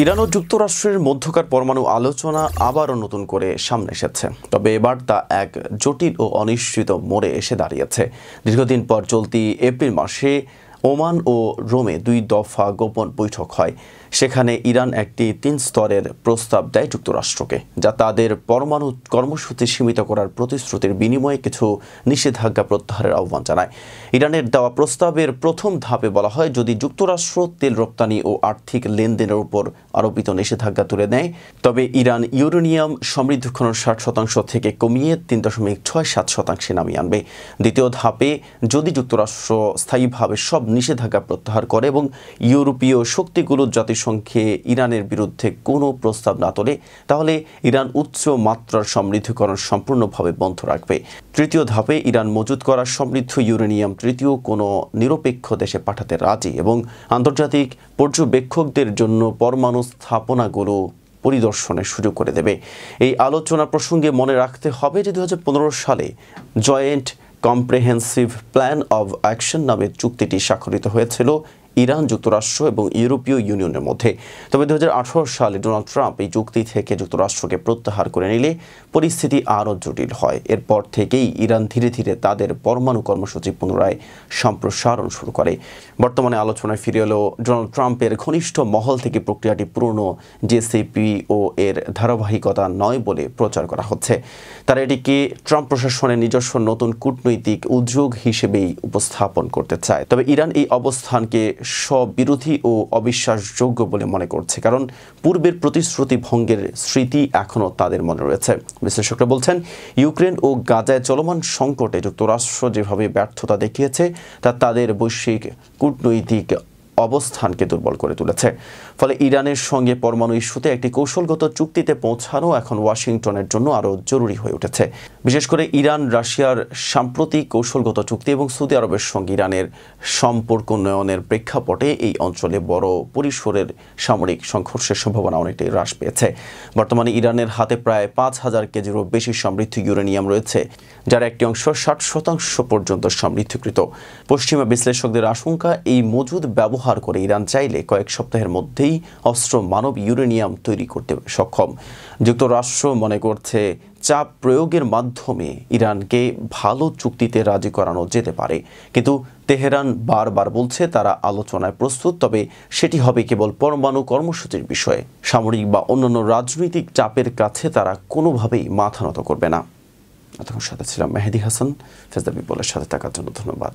Iran ও যুক্তরাষ্ট্রের মধ্যকার পরমাণু আলোচনা আবারও নতুন করে সামনে এসেছে, তবে এবার তা এক জটিল ও অনিশ্চিত মোড়ে এসে দাঁড়িয়েছে। দীর্ঘদিন পর চলতি এপ্রিল মাসে ওমান ও রোমে 2 দফা গোপন বৈঠক হয়। সেখানে ইরান একটি 3 স্তরের প্রস্তাব দেয় যুক্তরাষ্ট্রকে, যা তাদের পরমাণু কর্মসূচি সীমিত করার প্রতিশ্রুতির বিনিময়ে কিছু নিষেধাজ্ঞা প্রত্যাহারের আহ্বান জানায়। ইরানের দেওয়া প্রস্তাবের প্রথম ধাপে বলা হয়, যদি যুক্তরাষ্ট্র তেল রপ্তানি ও আর্থিক লেনদেনের উপর আরোপিত নিষেধাজ্ঞা তুলে নেয়, তবে ইরান ইউরেনিয়াম সমৃদ্ধ খনন 60% থেকে কমিয়ে 3.67% নামিয়ে আনবে। দ্বিতীয় ধাপে যদি যুক্তরাষ্ট্র স্থায়ীভাবে সব নিষেধাজ্ঞা প্রত্যাহার করে এবং ইউরোপীয় শক্তিগুলো জাতিসংঘে ইরানের বিরুদ্ধে কোনো প্রস্তাব না তোলে, তাহলে ইরান উচ্চ মাত্রার সমৃদ্ধকরণ সম্পূর্ণভাবে বন্ধ রাখবে। তৃতীয় ধাপে ইরান মজুত করা সমৃদ্ধ ইউরেনিয়াম তৃতীয় কোনো নিরপেক্ষ দেশে পাঠাতে রাজি এবং আন্তর্জাতিক পর্যবেক্ষকদের জন্য পরমাণু স্থাপনাগুলো পরিদর্শনের সুযোগ করে দেবে। এই আলোচনা প্রসঙ্গে মনে রাখতে হবে যে 2015 সালে joint comprehensive plan of action নামে চুক্তিটি স্বাক্ষরিত হয়েছিল ইরান, যুক্তরাষ্ট্র এবং ইউরোপীয় ইউনিয়নের মধ্যে। তবে 2018 সালে ডোনাল্ড ট্রাম্প এই চুক্তি থেকে যুক্তরাষ্ট্রকে প্রত্যাহার করে নিলে পরিস্থিতি আরও জটিল হয়। এরপর থেকেই ইরান ধীরে ধীরে তাদের পরমাণু কর্মসূচি পুনরায় সম্প্রসারণ শুরু করে। বর্তমানে আলোচনায় ফিরে এলো ডোনাল্ড ট্রাম্পের ঘনিষ্ঠ মহল থেকে প্রক্রিয়াটি পুরনো জেসিপিও এর ধারাবাহিকতা নয় বলে প্রচার করা হচ্ছে। তারা এটিকে ট্রাম্প প্রশাসনের নিজস্ব নতুন কূটনৈতিক উদ্যোগ হিসেবেই উপস্থাপন করতে চায়। তবে ইরান এই অবস্থানকে স্ববিরোধী ও অবিশ্বাসযোগ্য বলে মনে করছে, কারণ পূর্বের প্রতিশ্রুতি ভঙ্গের স্মৃতি এখনও তাদের মনে রয়েছে। বিশ্লেষকরা বলছেন, ইউক্রেন ও গাজায় চলমান সংকটে যুক্তরাষ্ট্র যেভাবে ব্যর্থতা দেখিয়েছে তা তাদের বৈশ্বিক কূটনৈতিক অবস্থানকে দুর্বল করে তুলেছে। ফলে ইরানের সঙ্গে পরমাণু ইস্যুতে একটি কৌশলগত চুক্তিতে পৌঁছানো এখন ওয়াশিংটনের জন্য আরও জরুরি হয়ে উঠেছে। বিশেষ করে ইরান রাশিয়ার সাম্প্রতিক কৌশলগত চুক্তি এবং সৌদি আরবের সঙ্গে ইরানের সম্পর্ক উন্নয়নের প্রেক্ষাপটে এই অঞ্চলে বড় পরিসরের সামরিক সংঘর্ষের সম্ভাবনা অনেকটাই হ্রাস পেয়েছে। বর্তমানে ইরানের হাতে প্রায় 5000 কেজিরও বেশি সমৃদ্ধ ইউরেনিয়াম রয়েছে, যার একটি অংশ 60% পর্যন্ত সমৃদ্ধকৃত। পশ্চিমা বিশ্লেষকদের আশঙ্কা, এই মজুদ ব্যবহার করে ইরান চাইলে কয়েক সপ্তাহের মধ্যেই অস্ত্র মানব ইউরেনিয়াম তৈরি করতে সক্ষম। যুক্তরাষ্ট্র মনে করছে, চাপ প্রয়োগের মাধ্যমে ইরানকে ভালো চুক্তিতে রাজি করানো যেতে পারে, কিন্তু তেহরান বারবার বলছে তারা আলোচনায় প্রস্তুত, তবে সেটি হবে কেবল পরমাণু কর্মসূচির বিষয়ে। সামরিক বা অন্যান্য রাজনৈতিক চাপের কাছে তারা কোনোভাবেই মাথা নত করবে না। এতক্ষণ সাথে ছিলাম মেহেদি হাসান। ফেজ দ্য পিপলের সাথে থাকার জন্য ধন্যবাদ।